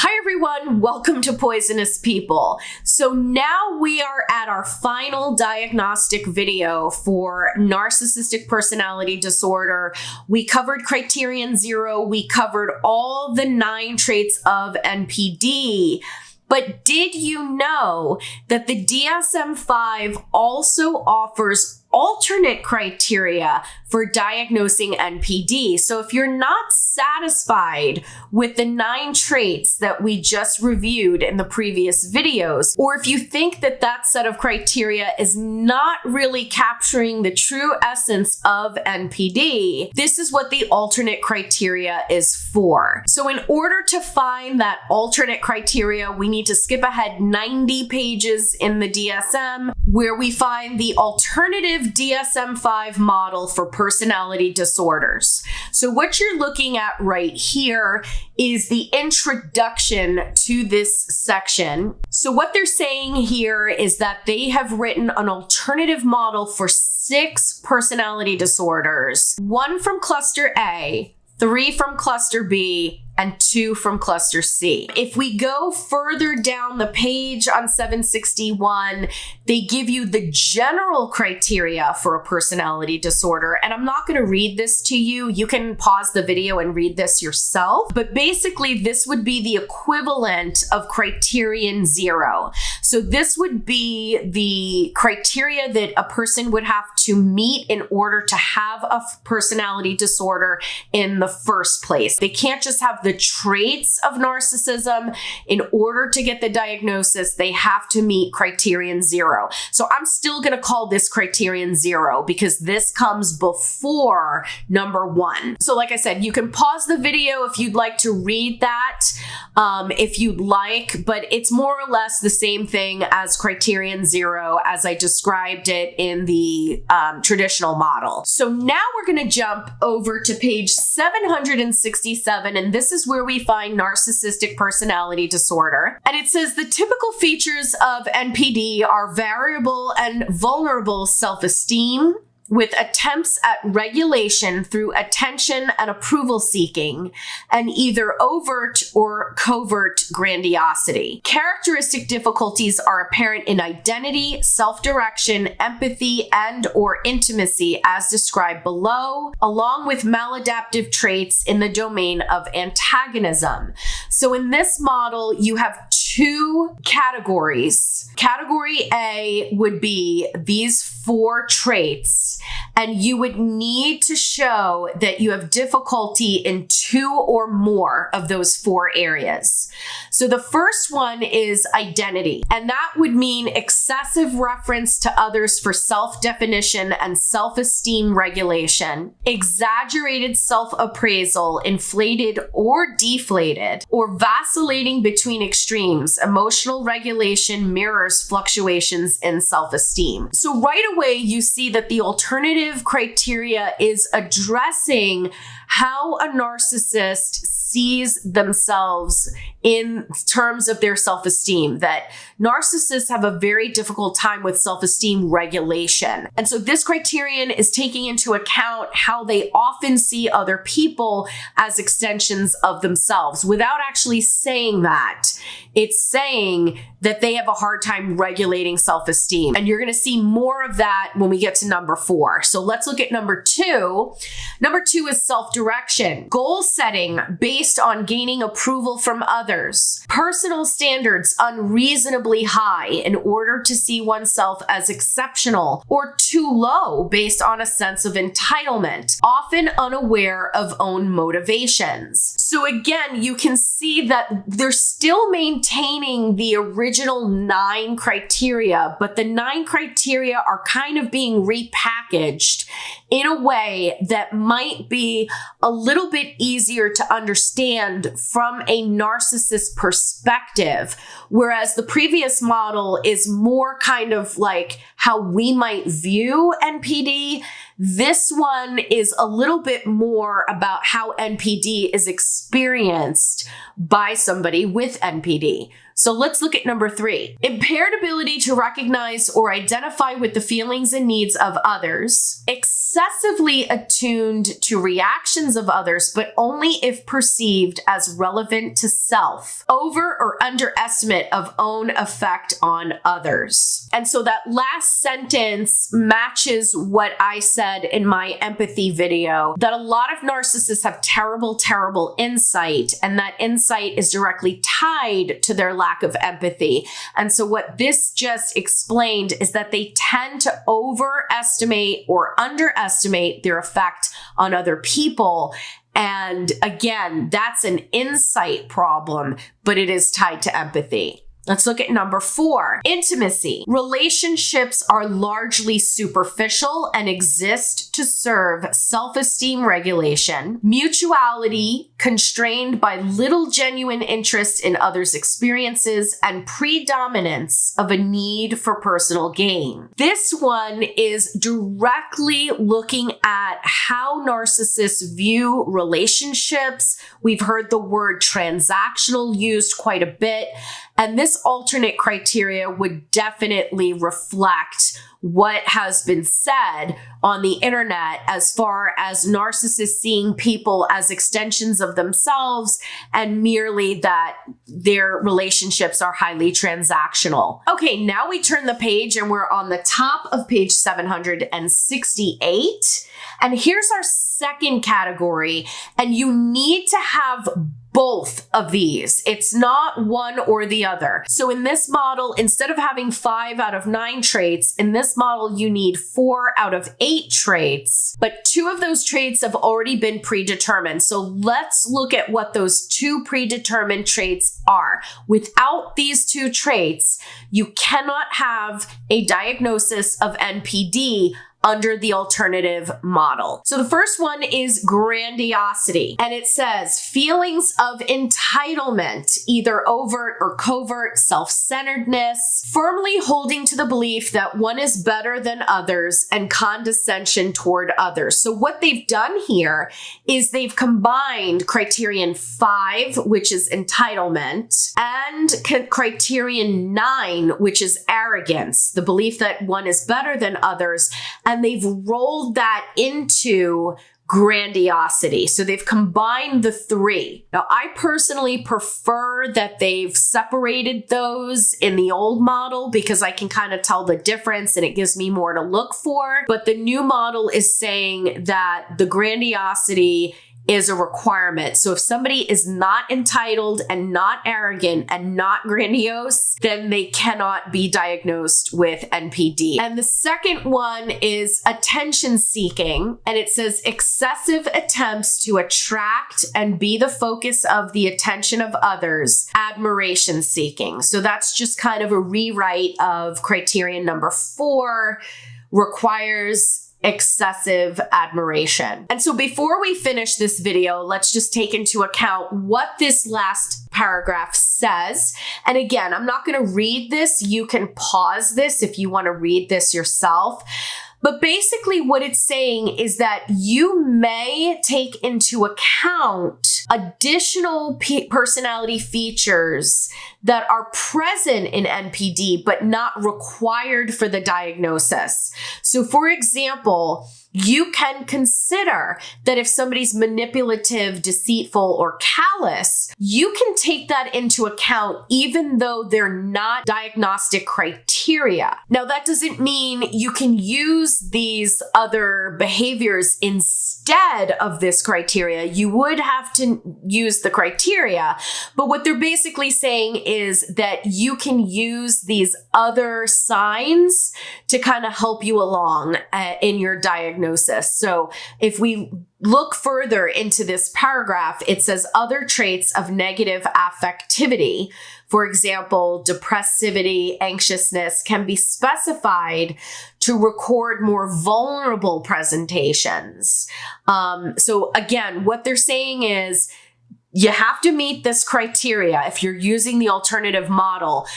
Hi everyone, welcome to Poisonous People. So now we are at our final diagnostic video for narcissistic personality disorder. We covered Criterion 0, we covered all the 9 traits of NPD. But did you know that the DSM-5 also offers alternate criteria for diagnosing NPD? So if you're not satisfied with the 9 traits that we just reviewed in the previous videos, or if you think that that set of criteria is not really capturing the true essence of NPD, this is what the alternate criteria is for. So in order to find that alternate criteria, we need to skip ahead 90 pages in the DSM, where we find the alternative DSM-5 model for personality disorders. So what you're looking at right here is the introduction to this section. So what they're saying here is that they have written an alternative model for 6 personality disorders, 1 from cluster A, 3 from cluster B, and 2 from cluster C. If we go further down the page on 761, they give you the general criteria for a personality disorder. And I'm not going to read this to you. You can pause the video and read this yourself. But basically, this would be the equivalent of Criterion 0. So this would be the criteria that a person would have to meet in order to have a personality disorder in the first place. They can't just have the traits of narcissism. In order to get the diagnosis, they have to meet Criterion 0. So I'm still going to call this Criterion 0 because this comes before number 1. So like I said, you can pause the video if you'd like to read that, if you'd like, but it's more or less the same thing as Criterion 0 as I described it in the traditional model. So now we're going to jump over to page 767, and this is where we find narcissistic personality disorder. And it says the typical features of NPD are variable and vulnerable self-esteem, with attempts at regulation through attention and approval seeking, and either overt or covert grandiosity. Characteristic difficulties are apparent in identity, self-direction, empathy, and or intimacy as described below, along with maladaptive traits in the domain of antagonism. So in this model, you have 2 categories. Category A would be these 4 traits, and you would need to show that you have difficulty in 2 or more of those 4 areas. So the first one is identity, and that would mean excessive reference to others for self-definition and self-esteem regulation, exaggerated self-appraisal, inflated or deflated, or vacillating between extremes. Emotional regulation mirrors fluctuations in self-esteem. So right away, you see that the alternative criteria is addressing how a narcissist sees themselves in terms of their self-esteem, that narcissists have a very difficult time with self-esteem regulation. And so this criterion is taking into account how they often see other people as extensions of themselves without actually saying that. It's saying that they have a hard time regulating self-esteem. And you're going to see more of that when we get to number 4. So let's look at number 2. Number 2 is self-direction. Goal setting based on gaining approval from others. Personal standards unreasonably high in order to see oneself as exceptional, or too low based on a sense of entitlement, often unaware of own motivations. So again, you can see that they're still maintaining the original 9 criteria, but the 9 criteria are kind of being repackaged in a way that might be a little bit easier to understand from a narcissist perspective, whereas the previous model is more kind of like how we might view NPD. This one is a little bit more about how NPD is experienced by somebody with NPD. So let's look at number 3. Impaired ability to recognize or identify with the feelings and needs of others. Excessively attuned to reactions of others, but only if perceived as relevant to self. Over or underestimate of own effect on others. And so that last sentence matches what I said in my empathy video, that a lot of narcissists have terrible, terrible insight, and that insight is directly tied to their lack of empathy. And so what this just explained is that they tend to overestimate or underestimate their effect on other people. And again, that's an insight problem, but it is tied to empathy. Let's look at number 4, intimacy. Relationships are largely superficial and exist to serve self-esteem regulation, mutuality constrained by little genuine interest in others' experiences, and predominance of a need for personal gain. This one is directly looking at how narcissists view relationships. We've heard the word transactional used quite a bit. And this alternate criteria would definitely reflect what has been said on the internet as far as narcissists seeing people as extensions of themselves and merely that their relationships are highly transactional. Okay, now we turn the page and we're on the top of page 768. And here's our second category. And you need to have both of these. It's not one or the other. So in this model, instead of having 5 out of 9 traits, in this model, you need 4 out of 8 traits, but 2 of those traits have already been predetermined. So let's look at what those 2 predetermined traits are. Without these 2 traits, you cannot have a diagnosis of NPD under the alternative model. So the first one is grandiosity, and it says feelings of entitlement, either overt or covert, self-centeredness, firmly holding to the belief that one is better than others, and condescension toward others. So what they've done here is they've combined criterion 5, which is entitlement, and criterion 9, which is arrogance, the belief that one is better than others, and they've rolled that into grandiosity. So they've combined the 3. Now, I personally prefer that they've separated those in the old model because I can kind of tell the difference and it gives me more to look for. But the new model is saying that the grandiosity is a requirement. So if somebody is not entitled and not arrogant and not grandiose, then they cannot be diagnosed with NPD. And the second one is attention seeking. And it says excessive attempts to attract and be the focus of the attention of others, admiration seeking. So that's just kind of a rewrite of criterion number 4, requires excessive admiration. And so before we finish this video, let's just take into account what this last paragraph says. And again, I'm not going to read this. You can pause this if you want to read this yourself. But basically what it's saying is that you may take into account additional personality features that are present in NPD, but not required for the diagnosis. So for example, you can consider that if somebody's manipulative, deceitful, or callous, you can take that into account even though they're not diagnostic criteria. Now, that doesn't mean you can use these other behaviors instead of this criteria. You would have to use the criteria, but what they're basically saying is that you can use these other signs to kind of help you along in your diagnosis. So if we look further into this paragraph, it says other traits of negative affectivity, for example, depressivity, anxiousness, can be specified to record more vulnerable presentations. So again, what they're saying is you have to meet this criteria if you're using the alternative model.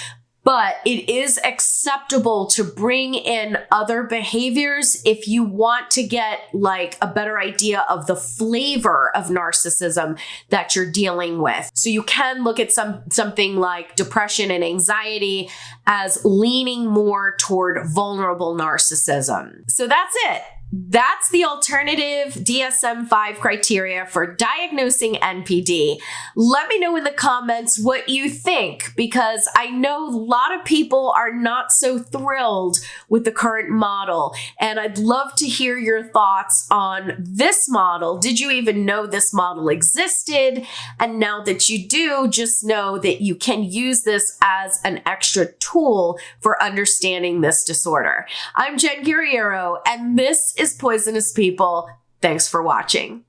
but it is acceptable to bring in other behaviors if you want to get like a better idea of the flavor of narcissism that you're dealing with. So you can look at something like depression and anxiety as leaning more toward vulnerable narcissism. So that's it. That's the alternative DSM-5 criteria for diagnosing NPD. Let me know in the comments what you think, because I know a lot of people are not so thrilled with the current model, and I'd love to hear your thoughts on this model. Did you even know this model existed? And now that you do, just know that you can use this as an extra tool for understanding this disorder. I'm Jen Guerriero, and this is Poisonous People. Thanks for watching.